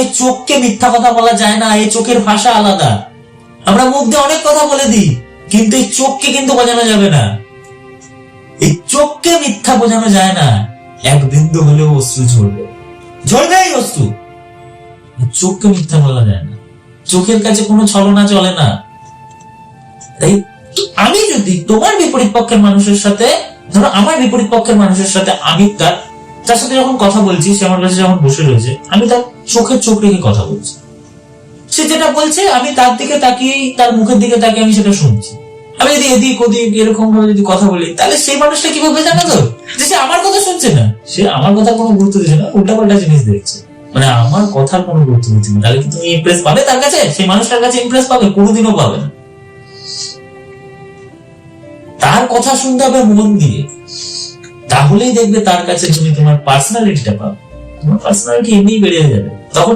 এই চোখকে মিথ্যা কথা বলা যায় না, এই চোখের ভাষা আলাদা। আমরা মুখ দিয়ে অনেক কথা বলে দিই, কিন্তু এই চোখকে কিন্তু বোঝানো যাবে না। এই চোখকে মিথ্যা বোঝানো যায় না। এক বিন্দু হলেও অশ্রু ঝরবে, ঝরবে এই অশ্রু। চোখকে মিথ্যা বলা যায় না, চোখের কাছে কোনো ছলনা চলে না। তাই আমি যদি তোমার বিপরীত পক্ষের মানুষের সাথে, ধরো আমার বিপরীত পক্ষের মানুষের সাথে আমি তার সাথে যখন কথা বলছি, সে আমার কাছে যখন বসে রয়েছে, আমি তার চোখের চোখ রেখে কথা বলছি। সে যেটা বলছে আমি তার দিকে তাকিয়ে, তার মুখের দিকে তাকিয়ে আমি সেটা শুনছি। আমি যদি এদিক ওদিক এরকম ভাবে যদি কথা বলি, তাহলে সেই মানুষটা কিভাবে জানো তো যে সে আমার কথা শুনছে না, সে আমার কথা কোনো গুরুত্ব দিচ্ছে না, উল্টাপাল্টা জিনিস দেখছে, মানে আমার কথার কোনো গুরুত্ব দিচ্ছে না। তাহলে কি তুমি ইমপ্রেস পাবে তার কাছে? সেই মানুষটার কাছে ইমপ্রেস পাবে? কোনোদিনও পাবে না। তার কথা শুনতে হবে মন দিয়ে, তাহলেই দেখবে তার কাছে তুমি তোমার পার্সোনালিটিটা পাবে। তোমার পার্সোনালিটি এমনি বেড়ে যাবে তখন।